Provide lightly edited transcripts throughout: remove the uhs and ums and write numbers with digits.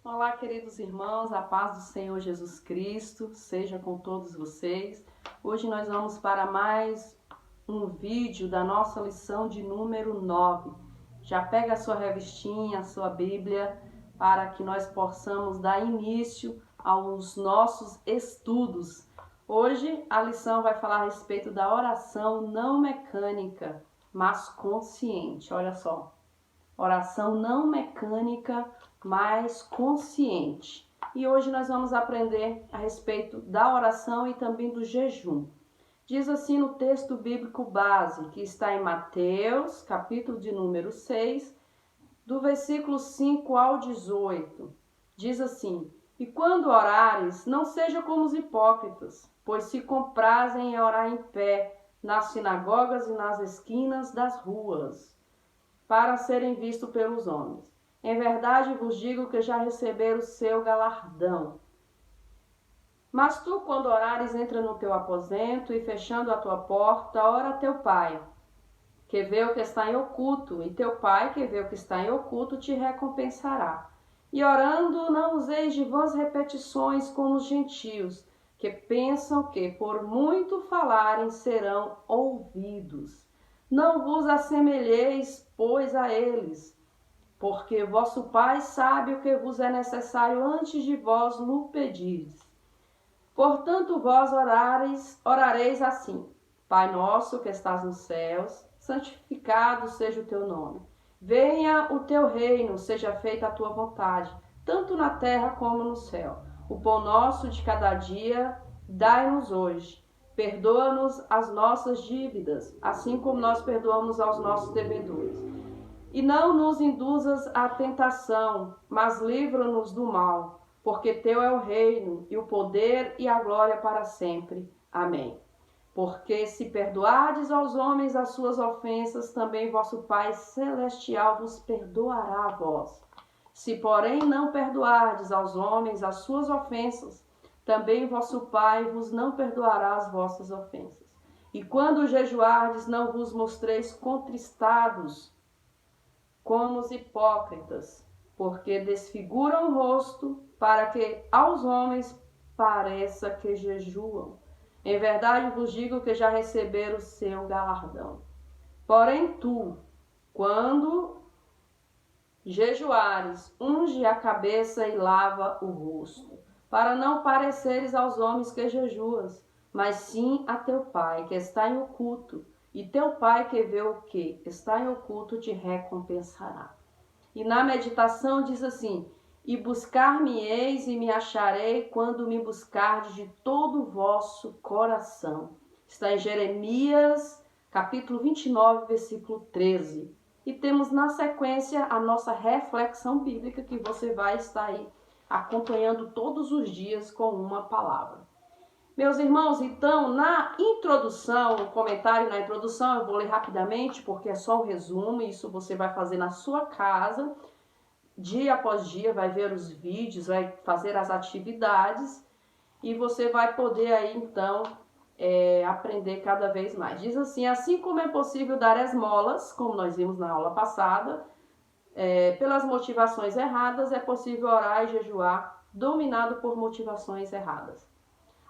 Olá, queridos irmãos, a paz do Senhor Jesus Cristo seja com todos vocês. Hoje nós vamos para mais um vídeo da nossa lição de número 9. Já pega a sua revistinha, a sua Bíblia, para que nós possamos dar início aos nossos estudos. Hoje a lição vai falar a respeito da oração não mecânica, mas consciente. Olha só. Oração não mecânica, mas consciente. E hoje nós vamos aprender a respeito da oração e também do jejum. Diz assim no texto bíblico base, que está em Mateus, capítulo de número 6, do versículo 5 ao 18. Diz assim: E quando orares, não seja como os hipócritas, pois se comprazem em orar em pé, nas sinagogas e nas esquinas das ruas, para serem vistos pelos homens. Em verdade vos digo que já receberam o seu galardão. Mas tu, quando orares, entra no teu aposento e, fechando a tua porta, ora a teu pai, que vê o que está em oculto, e teu pai, que vê o que está em oculto, te recompensará. E orando, não useis de vãs repetições como os gentios, que pensam que, por muito falarem, serão ouvidos. Não vos assemelheis, pois, a eles, porque vosso Pai sabe o que vos é necessário antes de vós no pedirdes. Portanto, vós orareis assim: Pai nosso que estás nos céus, santificado seja o teu nome. Venha o teu reino, seja feita a tua vontade, tanto na terra como no céu. O pão nosso de cada dia dai-nos hoje. Perdoa-nos as nossas dívidas, assim como nós perdoamos aos nossos devedores. E não nos induzas à tentação, mas livra-nos do mal, porque teu é o reino, e o poder e a glória para sempre. Amém. Porque se perdoardes aos homens as suas ofensas, também vosso Pai Celestial vos perdoará a vós. Se, porém, não perdoardes aos homens as suas ofensas, também vosso Pai vos não perdoará as vossas ofensas. E quando jejuardes, não vos mostreis contristados como os hipócritas, porque desfiguram o rosto para que aos homens pareça que jejuam. Em verdade vos digo que já receberam o seu galardão. Porém tu, quando jejuares, unge a cabeça e lava o rosto, para não pareceres aos homens que jejuas, mas sim a teu Pai que está em oculto, e teu Pai que vê o que está em oculto te recompensará. E na meditação diz assim: E buscar-me-eis e me acharei quando me buscardes de todo o vosso coração. Está em Jeremias, capítulo 29, versículo 13. E temos na sequência a nossa reflexão bíblica, que você vai estar aí acompanhando todos os dias com uma palavra. Meus irmãos, então, na introdução, no comentário na introdução, eu vou ler rapidamente, porque é só um resumo, isso você vai fazer na sua casa, dia após dia, vai ver os vídeos, vai fazer as atividades, e você vai poder aí, então, aprender cada vez mais. Diz assim como é possível dar esmolas, como nós vimos na aula passada, pelas motivações erradas, é possível orar e jejuar dominado por motivações erradas.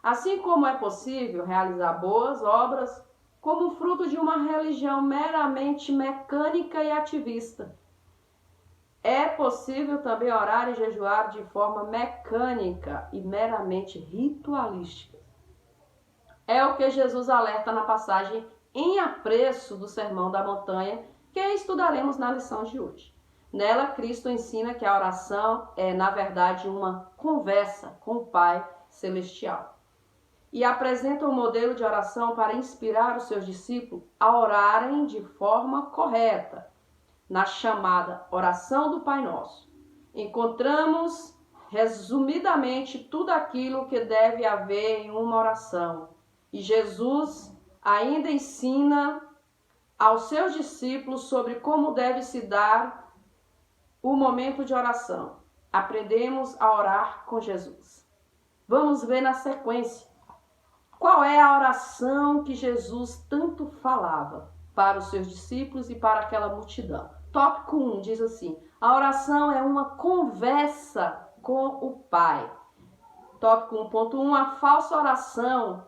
Assim como é possível realizar boas obras como fruto de uma religião meramente mecânica e ativista, é possível também orar e jejuar de forma mecânica e meramente ritualística. É o que Jesus alerta na passagem em apreço do Sermão da Montanha, que estudaremos na lição de hoje. Nela, Cristo ensina que a oração é, na verdade, uma conversa com o Pai Celestial. E apresenta um modelo de oração para inspirar os seus discípulos a orarem de forma correta, na chamada oração do Pai Nosso. Encontramos, resumidamente, tudo aquilo que deve haver em uma oração. E Jesus ainda ensina aos seus discípulos sobre como deve se dar o momento de oração. Aprendemos a orar com Jesus. Vamos ver na sequência qual é a oração que Jesus tanto falava para os seus discípulos e para aquela multidão. Tópico 1 diz assim: a oração é uma conversa com o Pai. Tópico 1.1, a falsa oração,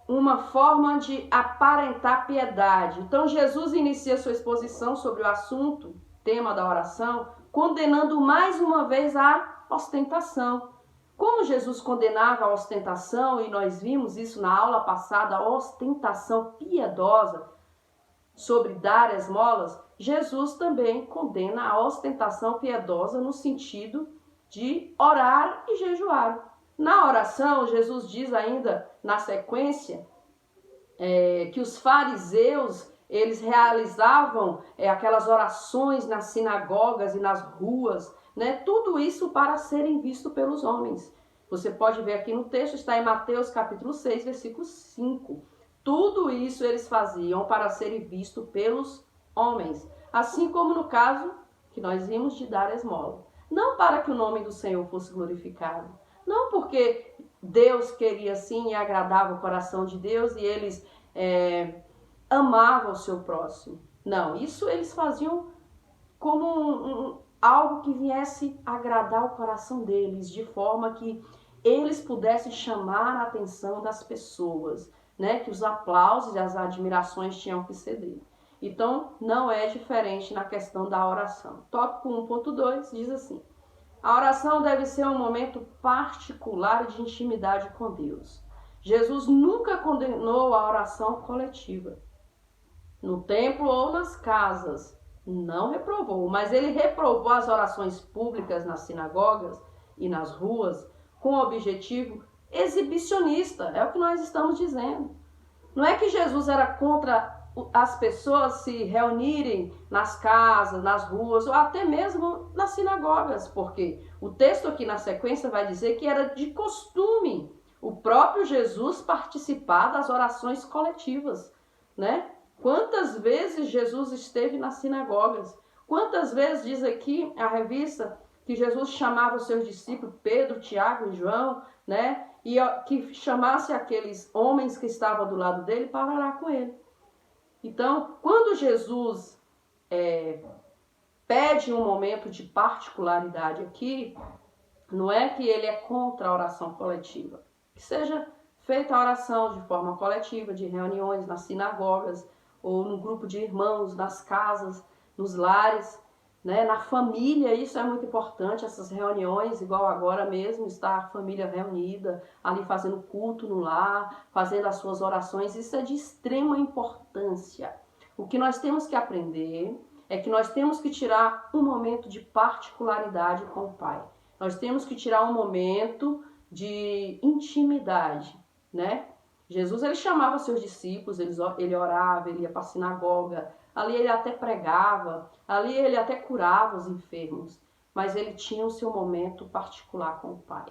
uma forma de aparentar piedade. Então, Jesus inicia sua exposição sobre o assunto, tema da oração, condenando mais uma vez a ostentação. Como Jesus condenava a ostentação, e nós vimos isso na aula passada, a ostentação piedosa sobre dar esmolas, Jesus também condena a ostentação piedosa no sentido de orar e jejuar. Na oração, Jesus diz ainda, na sequência, que os fariseus, eles realizavam aquelas orações nas sinagogas e nas ruas, né? Tudo isso para serem vistos pelos homens. Você pode ver aqui no texto, está em Mateus capítulo 6, versículo 5. Tudo isso eles faziam para serem vistos pelos homens. Assim como no caso que nós vimos de dar esmola. Não para que o nome do Senhor fosse glorificado. Não porque Deus queria assim e agradava o coração de Deus e eles amavam o seu próximo. Não, isso eles faziam como algo que viesse agradar o coração deles, de forma que eles pudessem chamar a atenção das pessoas, né? Que os aplausos e as admirações tinham que ceder. Então, não é diferente na questão da oração. Tópico 1.2 diz assim: a oração deve ser um momento particular de intimidade com Deus. Jesus nunca condenou a oração coletiva, no templo ou nas casas. Não reprovou, mas ele reprovou as orações públicas nas sinagogas e nas ruas com o objetivo exibicionista. É o que nós estamos dizendo. Não é que Jesus era contra as pessoas se reunirem nas casas, nas ruas ou até mesmo nas sinagogas, porque o texto aqui na sequência vai dizer que era de costume o próprio Jesus participar das orações coletivas, né? Quantas vezes Jesus esteve nas sinagogas? Quantas vezes diz aqui a revista que Jesus chamava os seus discípulos, Pedro, Tiago e João, né? E que chamasse aqueles homens que estavam do lado dele para orar com ele. Então, quando Jesus pede um momento de particularidade aqui, não é que ele é contra a oração coletiva. Que seja feita a oração de forma coletiva, de reuniões nas sinagogas, ou no grupo de irmãos, nas casas, nos lares, né? Na família. Isso é muito importante, essas reuniões, igual agora mesmo, está a família reunida, ali fazendo culto no lar, fazendo as suas orações. Isso é de extrema importância. O que nós temos que aprender é que nós temos que tirar um momento de particularidade com o Pai. Nós temos que tirar um momento de intimidade, né? Jesus, ele chamava seus discípulos, ele orava, ele ia para a sinagoga, ali ele até pregava, ali ele até curava os enfermos, mas ele tinha o seu momento particular com o Pai.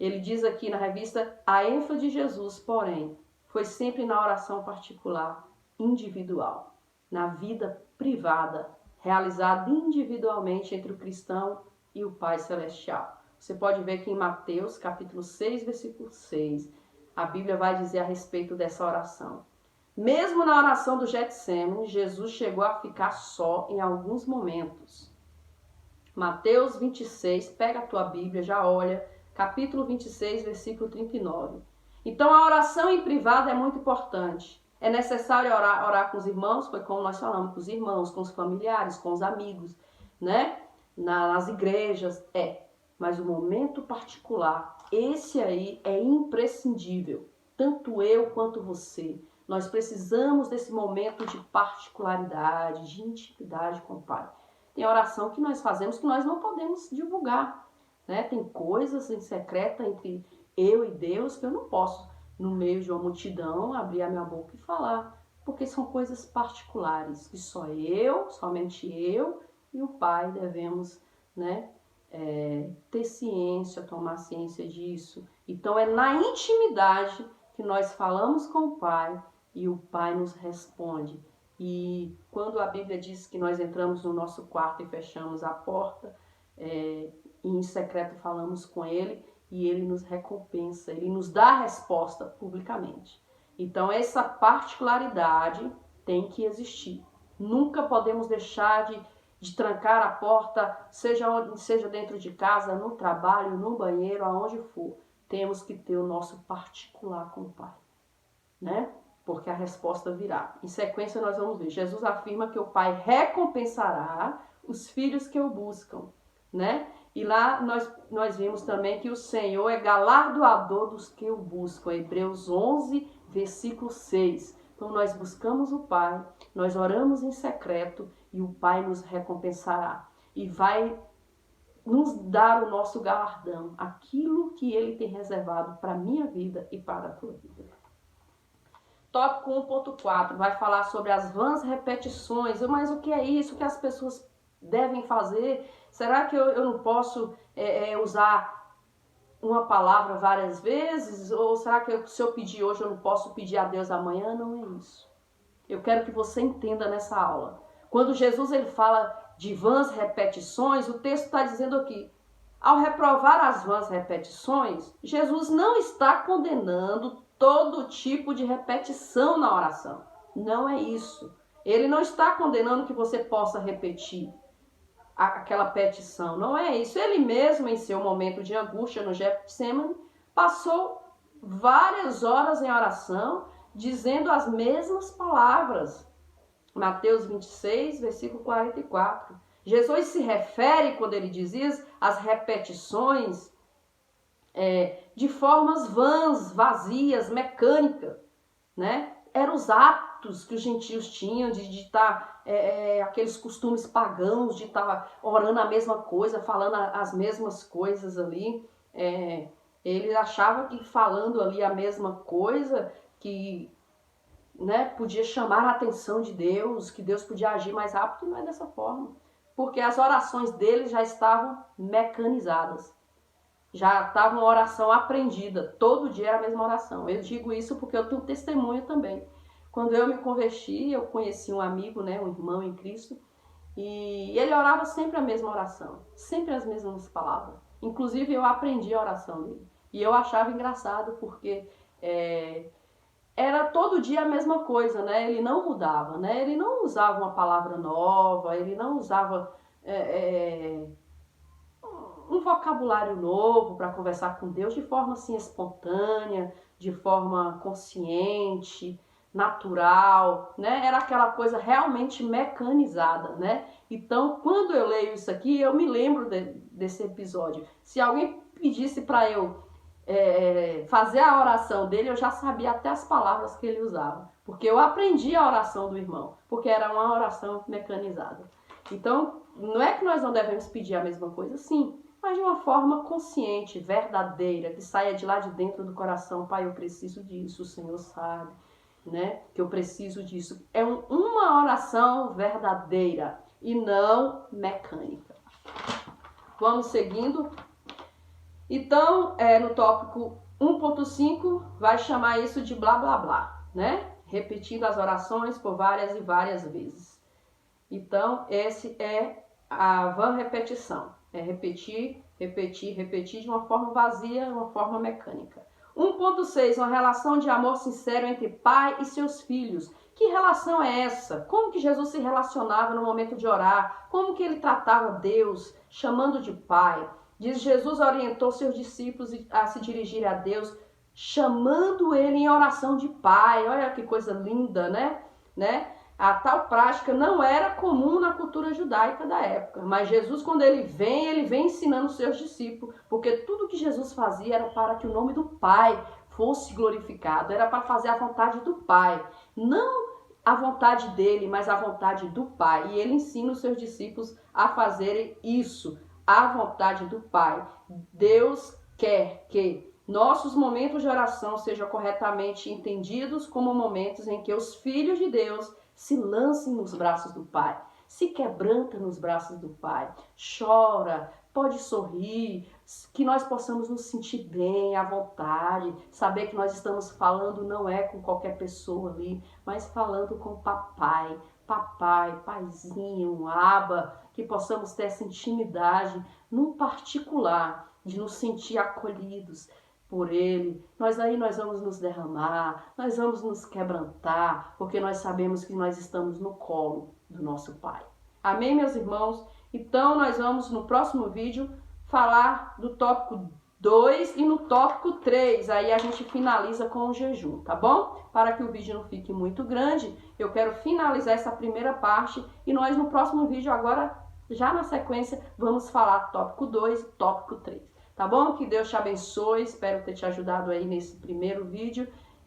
Ele diz aqui na revista, a ênfase de Jesus, porém, foi sempre na oração particular, individual, na vida privada, realizada individualmente entre o cristão e o Pai Celestial. Você pode ver que em Mateus, capítulo 6, versículo 6, a Bíblia vai dizer a respeito dessa oração. Mesmo na oração do Getsêmani, Jesus chegou a ficar só em alguns momentos. Mateus 26, pega a tua Bíblia, já olha, capítulo 26, versículo 39. Então a oração em privado é muito importante. É necessário orar com os irmãos, foi como nós falamos, com os irmãos, com os familiares, com os amigos, né? Nas igrejas, mas o momento particular, esse aí é imprescindível, tanto eu quanto você. Nós precisamos desse momento de particularidade, de intimidade com o Pai. Tem oração que nós fazemos que nós não podemos divulgar, né? Tem coisas em secreto entre eu e Deus que eu não posso, no meio de uma multidão, abrir a minha boca e falar, porque são coisas particulares, que só eu, somente eu e o Pai devemos, né? Ter ciência, tomar ciência disso. Então é na intimidade que nós falamos com o Pai e o Pai nos responde. E quando a Bíblia diz que nós entramos no nosso quarto e fechamos a porta, e em secreto falamos com Ele e Ele nos recompensa, Ele nos dá a resposta publicamente. Então essa particularidade tem que existir. Nunca podemos deixar de de trancar a porta, seja dentro de casa, no trabalho, no banheiro, aonde for. Temos que ter o nosso particular com o Pai, né? Porque a resposta virá. Em sequência nós vamos ver. Jesus afirma que o Pai recompensará os filhos que o buscam, né? E lá nós vimos também que o Senhor é galardoador dos que o buscam. Hebreus 11, versículo 6. Então nós buscamos o Pai, nós oramos em secreto e o Pai nos recompensará. E vai nos dar o nosso galardão, aquilo que Ele tem reservado para a minha vida e para a tua vida. Tópico 1.4 vai falar sobre as vãs repetições. Mas o que é isso? O que as pessoas devem fazer? Será que eu não posso usar uma palavra várias vezes? Ou será que se eu pedir hoje eu não posso pedir a Deus amanhã? Não é isso. Eu quero que você entenda nessa aula. Quando Jesus ele fala de vãs repetições, o texto está dizendo aqui, ao reprovar as vãs repetições, Jesus não está condenando todo tipo de repetição na oração. Não é isso. Ele não está condenando que você possa repetir aquela petição. Não é isso. Ele mesmo, em seu momento de angústia no Getsemane, passou várias horas em oração, dizendo as mesmas palavras. Mateus 26, versículo 44. Jesus se refere, quando ele diz isso, às repetições de formas vãs, vazias, mecânicas, né? Eram os atos que os gentios tinham de estar, aqueles costumes pagãos, de estar orando a mesma coisa, falando as mesmas coisas ali. Ele achava que falando ali a mesma coisa, que podia chamar a atenção de Deus, que Deus podia agir mais rápido, e não é dessa forma. Porque as orações dele já estavam mecanizadas. Já estava uma oração aprendida. Todo dia era a mesma oração. Eu digo isso porque eu tenho testemunho também. Quando eu me converti, eu conheci um amigo, um irmão em Cristo, e ele orava sempre a mesma oração. Sempre as mesmas palavras. Inclusive eu aprendi a oração dele. E eu achava engraçado porque era todo dia a mesma coisa, né? Ele não mudava, né? Ele não usava uma palavra nova, ele não usava um vocabulário novo para conversar com Deus de forma assim espontânea, de forma consciente, natural, né? Era aquela coisa realmente mecanizada, né? Então, quando eu leio isso aqui, eu me lembro desse episódio. Se alguém pedisse para eu fazer a oração dele, eu já sabia até as palavras que ele usava, porque eu aprendi a oração do irmão, porque era uma oração mecanizada. Então, não é que nós não devemos pedir a mesma coisa, sim, mas de uma forma consciente, verdadeira, que saia de lá de dentro do coração. Pai, eu preciso disso, o Senhor sabe, né, que eu preciso disso. É uma oração verdadeira e não mecânica. Vamos seguindo. Então, no tópico 1.5, vai chamar isso de blá blá blá, né? Repetindo as orações por várias e várias vezes. Então, esse é a vã repetição. É repetir, repetir, repetir de uma forma vazia, de uma forma mecânica. 1.6, uma relação de amor sincero entre pai e seus filhos. Que relação é essa? Como que Jesus se relacionava no momento de orar? Como que ele tratava Deus, chamando de pai? Diz, Jesus orientou seus discípulos a se dirigir a Deus, chamando ele em oração de pai. Olha que coisa linda, né? A tal prática não era comum na cultura judaica da época. Mas Jesus, quando ele vem ensinando os seus discípulos, porque tudo que Jesus fazia era para que o nome do Pai fosse glorificado, era para fazer a vontade do Pai. Não a vontade dele, mas a vontade do Pai. E ele ensina os seus discípulos a fazerem isso, a vontade do Pai. Deus quer que nossos momentos de oração sejam corretamente entendidos como momentos em que os filhos de Deus se lancem nos braços do Pai, se quebranta nos braços do Pai, chora, pode sorrir, que nós possamos nos sentir bem, à vontade, saber que nós estamos falando não é com qualquer pessoa ali, mas falando com o papai, paizinho, aba, que possamos ter essa intimidade, no particular, de nos sentir acolhidos por ele. Nós vamos nos derramar, nós vamos nos quebrantar, porque nós sabemos que nós estamos no colo do nosso Pai. Amém, meus irmãos? Então, nós vamos no próximo vídeo falar do tópico 2 e no tópico 3. Aí a gente finaliza com o jejum, tá bom? Para que o vídeo não fique muito grande, eu quero finalizar essa primeira parte e nós no próximo vídeo agora, já na sequência, vamos falar tópico 2 e tópico 3. Tá bom? Que Deus te abençoe. Espero ter te ajudado aí nesse primeiro vídeo.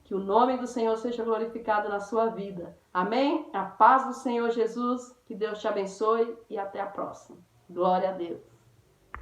Que o nome do Senhor seja glorificado na sua vida. Amém? A paz do Senhor Jesus. Que Deus te abençoe e até a próxima. Glória a Deus.